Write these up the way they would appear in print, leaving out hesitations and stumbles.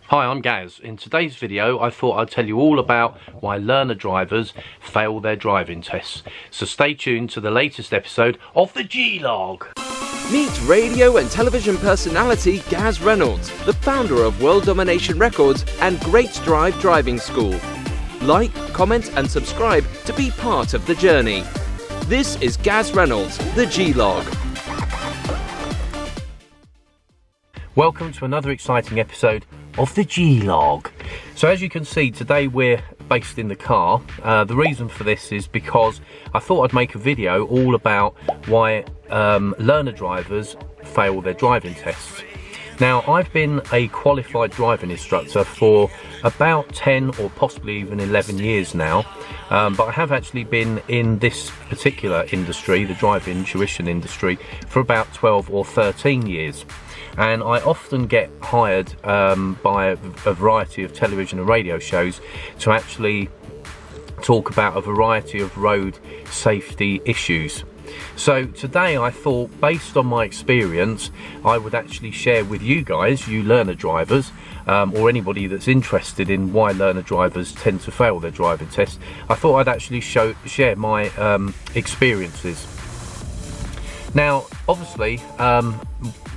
Hi, I'm Gaz. In today's video I thought I'd tell you all about why learner drivers fail their driving tests. So stay tuned to the latest episode of the G-Log. Meet radio and television personality Gaz Reynolds, the founder of World Domination Records and Great Drive Driving School. Like, comment and subscribe to be part of the journey. This is Gaz Reynolds, the G-Log. Welcome to another exciting episode of the G-Log. So as you can see, today we're based in the car. The reason for this is because I thought I'd make a video all about why learner drivers fail their driving tests. Now, I've been a qualified driving instructor for about 10 or possibly even 11 years now, but I have actually been in this particular industry, the driving tuition industry, for about 12 or 13 years. And I often get hired by a variety of television and radio shows to actually talk about a variety of road safety issues. So today I thought, based on my experience, I would actually share with you guys, you learner drivers, or anybody that's interested in why learner drivers tend to fail their driving test. I thought I'd actually share my experiences. Now, obviously,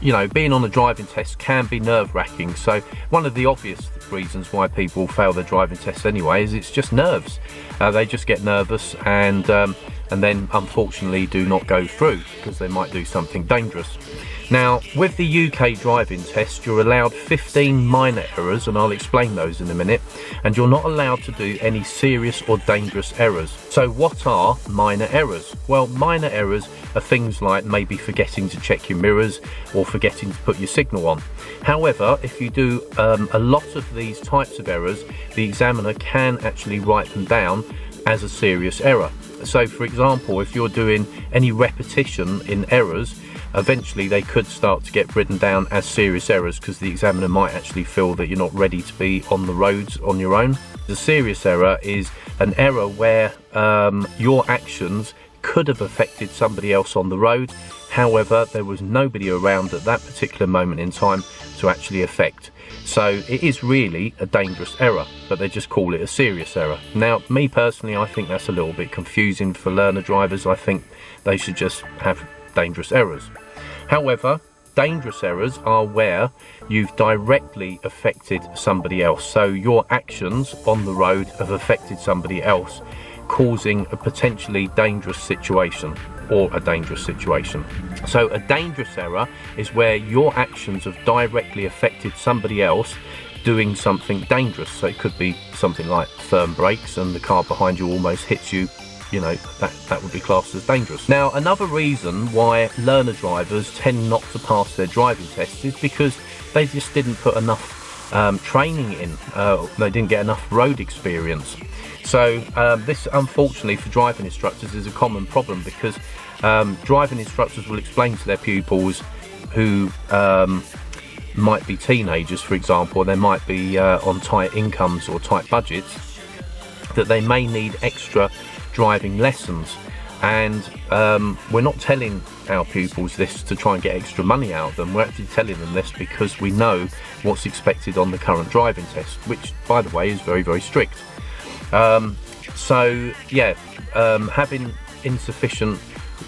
you know, being on a driving test can be nerve-wracking. So one of the obvious reasons why people fail their driving tests anyway is it's just nerves. They just get nervous and then unfortunately do not go through because they might do something dangerous. Now, with the UK driving test, you're allowed 15 minor errors, and I'll explain those in a minute, and you're not allowed to do any serious or dangerous errors. So what are minor errors? Well, minor errors are things like maybe forgetting to check your mirrors or forgetting to put your signal on. However, if you do a lot of these types of errors, the examiner can actually write them down as a serious error. So for example, if you're doing any repetition in errors, eventually they could start to get written down as serious errors because the examiner might actually feel that you're not ready to be on the roads on your own. The serious error is an error where your actions could have affected somebody else on the road. However, there was nobody around at that particular moment in time to actually affect. So it is really a dangerous error, but they just call it a serious error. Now, me personally, I think that's a little bit confusing for learner drivers. I think they should just have dangerous errors. However, dangerous errors are where you've directly affected somebody else. So your actions on the road have affected somebody else, causing a potentially dangerous situation or a dangerous situation. So a dangerous error is where your actions have directly affected somebody else doing something dangerous. So it could be something like firm brakes and the car behind you almost hits you. You know, that would be classed as dangerous. Now, another reason why learner drivers tend not to pass their driving tests is because they just didn't put enough training in. They didn't get enough road experience. So this, unfortunately, for driving instructors is a common problem because driving instructors will explain to their pupils who might be teenagers, for example, they might be on tight incomes or tight budgets, that they may need extra driving lessons. And we're not telling our pupils this to try and get extra money out of them. We're actually telling them this because we know what's expected on the current driving test, which, by the way, is very, very strict. So yeah, having insufficient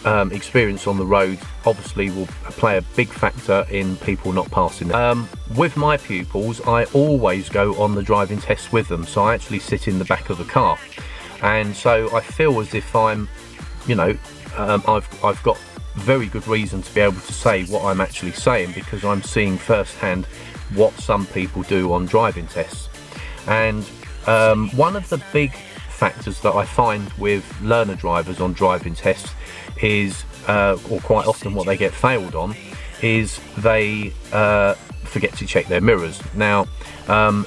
experience on the road obviously will play a big factor in people not passing it. With my pupils, I always go on the driving test with them, so I actually sit in the back of the car, and so I feel as if I'm, you know, I've got very good reason to be able to say what I'm actually saying because I'm seeing firsthand what some people do on driving tests. And one of the big factors that I find with learner drivers on driving tests is, or quite often what they get failed on, is they forget to check their mirrors. Now,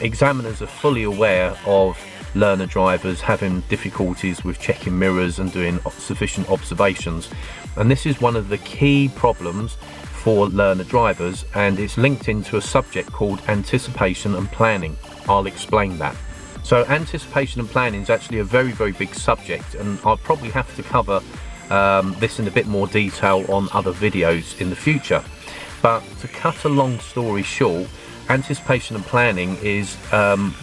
examiners are fully aware of learner drivers having difficulties with checking mirrors and doing sufficient observations, and this is one of the key problems for learner drivers, and it's linked into a subject called anticipation and planning. I'll explain that. So anticipation and planning is actually a very, very big subject, and I'll probably have to cover this in a bit more detail on other videos in the future. But to cut a long story short, anticipation and planning is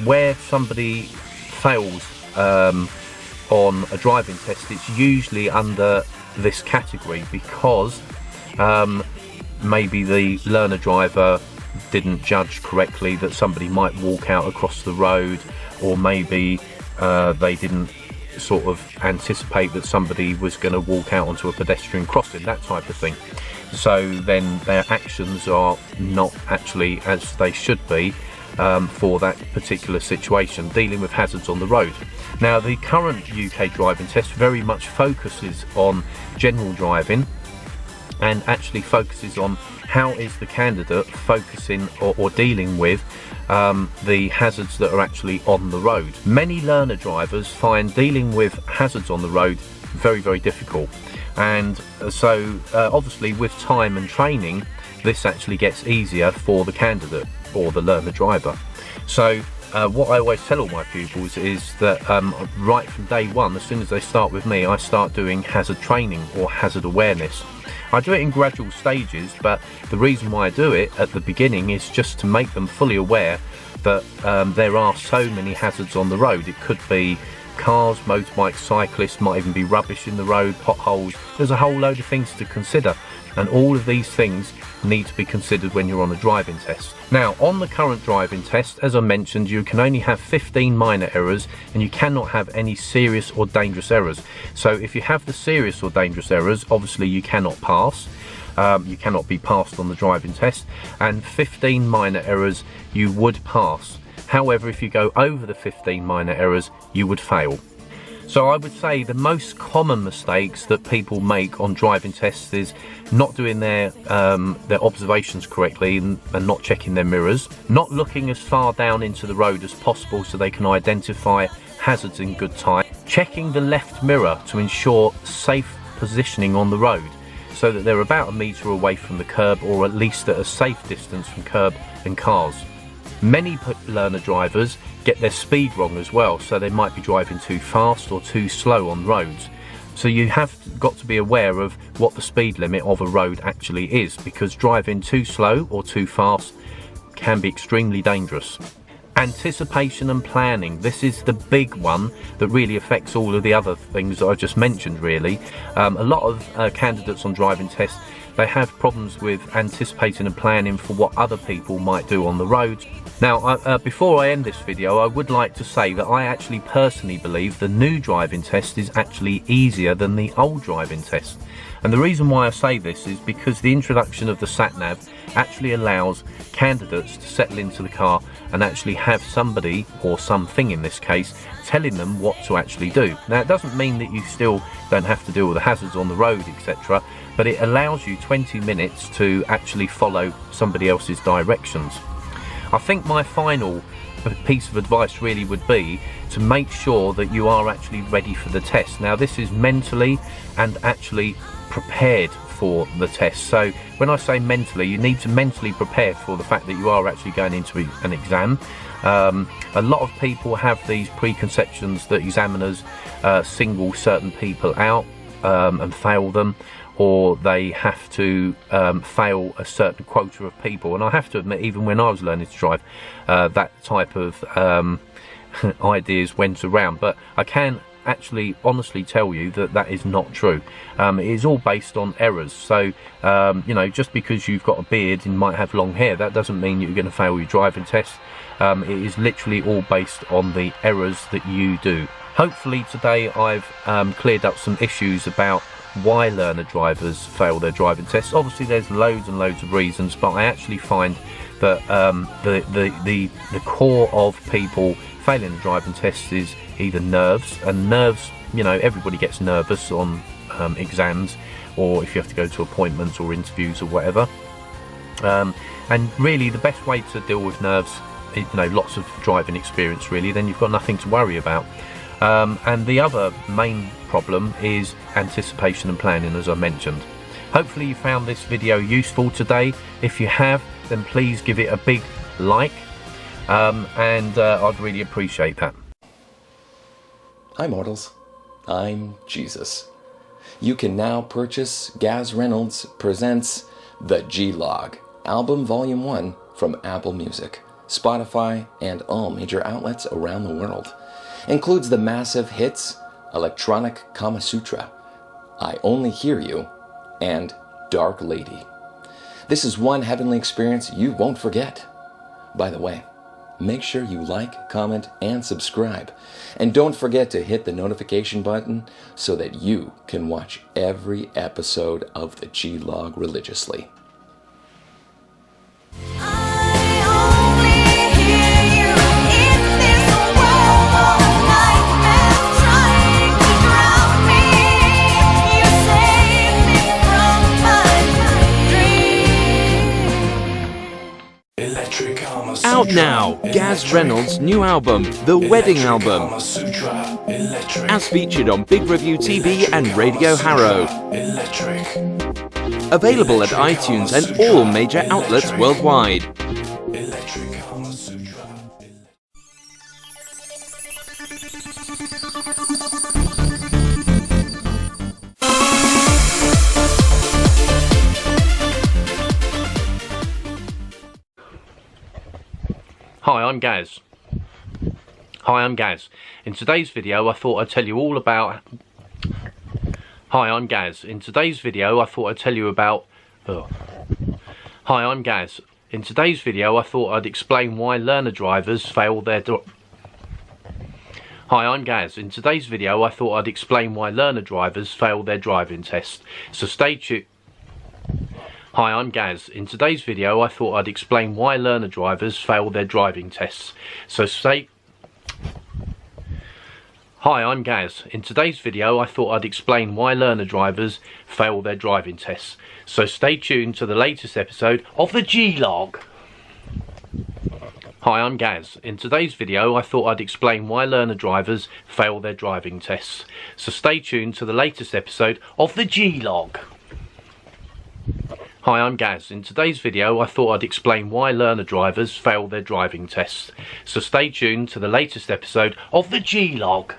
where somebody fails on a driving test. It's usually under this category because maybe the learner driver didn't judge correctly that somebody might walk out across the road, or maybe they didn't sort of anticipate that somebody was going to walk out onto a pedestrian crossing, that type of thing. So then their actions are not actually as they should be for that particular situation, dealing with hazards on the road. Now, the current UK driving test very much focuses on general driving and actually focuses on how is the candidate focusing or dealing with the hazards that are actually on the road. Many learner drivers find dealing with hazards on the road very, very difficult, and so obviously with time and training this actually gets easier for the candidate or the learner driver. So what I always tell all my pupils is that right from day one, as soon as they start with me, I start doing hazard training or hazard awareness. I do it in gradual stages, but the reason why I do it at the beginning is just to make them fully aware that there are so many hazards on the road. It could be cars, motorbikes, cyclists, might even be rubbish in the road, potholes. There's a whole load of things to consider, and all of these things need to be considered when you're on a driving test. Now, on the current driving test, as I mentioned, you can only have 15 minor errors and you cannot have any serious or dangerous errors. So if you have the serious or dangerous errors, obviously you cannot pass. You cannot be passed on the driving test, and 15 minor errors you would pass. However, if you go over the 15 minor errors, you would fail. So I would say the most common mistakes that people make on driving tests is not doing their observations correctly and not checking their mirrors, not looking as far down into the road as possible so they can identify hazards in good time, checking the left mirror to ensure safe positioning on the road so that they're about a metre away from the curb, or at least at a safe distance from curb and cars. Many learner drivers get their speed wrong as well, so they might be driving too fast or too slow on roads. So you have got to be aware of what the speed limit of a road actually is, because driving too slow or too fast can be extremely dangerous. Anticipation and planning, this is the big one that really affects all of the other things that I just mentioned really. A lot of candidates on driving tests, they have problems with anticipating and planning for what other people might do on the road. Now, before I end this video, I would like to say that I actually personally believe the new driving test is actually easier than the old driving test. And the reason why I say this is because the introduction of the sat-nav actually allows candidates to settle into the car and actually have somebody, or something in this case, telling them what to actually do. Now, it doesn't mean that you still don't have to deal with the hazards on the road, etc., but it allows you 20 minutes to actually follow somebody else's directions. I think my final piece of advice really would be to make sure that you are actually ready for the test. Now, this is mentally and actually prepared for the test. So when I say mentally, you need to mentally prepare for the fact that you are actually going into an exam. A lot of people have these preconceptions that examiners single certain people out and fail them, or they have to fail a certain quota of people. And I have to admit, even when I was learning to drive, that type of ideas went around. But I can actually honestly tell you that that is not true. It is all based on errors. So you know, just because you've got a beard and might have long hair, that doesn't mean you're going to fail your driving test. It is literally all based on the errors that you do. Hopefully today I've cleared up some issues about why learner drivers fail their driving tests. Obviously there's loads and loads of reasons, but I actually find that the core of people failing the driving test is either nerves, and nerves, you know, everybody gets nervous on exams, or if you have to go to appointments or interviews or whatever, and really the best way to deal with nerves, you know, lots of driving experience really, then you've got nothing to worry about. And the other main problem is anticipation and planning, as I mentioned. Hopefully you found this video useful today. If you have, then please give it a big like, and I'd really appreciate that. Hi mortals, I'm Jesus. You can now purchase Gaz Reynolds Presents The G-Log, Album Volume 1 from Apple Music, Spotify, and all major outlets around the world. Includes the massive hits Electronic Kama Sutra, I Only Hear You, and Dark Lady. This is one heavenly experience you won't forget. By the way, make sure you like, comment, and subscribe. And don't forget to hit the notification button so that you can watch every episode of the G-Log religiously. Out now, Gaz Reynolds' new album, The Wedding Album, as featured on Big Review TV and Radio Harrow. Available at iTunes and all major outlets worldwide. Hi, I'm Gaz. In today's video, I thought I'd tell you all about... Hi, I'm Gaz. In today's video, I thought I'd tell you about... Hi, I'm Gaz. In today's video, I thought I'd explain why learner drivers fail their... Hi, I'm Gaz. In today's video, I thought I'd explain why learner drivers fail their driving test. So stay tuned. Hi, I'm Gaz. In today's video, I thought I'd explain why learner drivers fail their driving tests. So stay... Hi, I'm Gaz. In today's video, I thought I'd explain why learner drivers fail their driving tests. So stay tuned to the latest episode of the G-Log. Hi, I'm Gaz. In today's video, I thought I'd explain why learner drivers fail their driving tests. So stay tuned to the latest episode of the G-Log. Hi, I'm Gaz. In today's video, I thought I'd explain why learner drivers fail their driving tests. So stay tuned to the latest episode of the G-Log.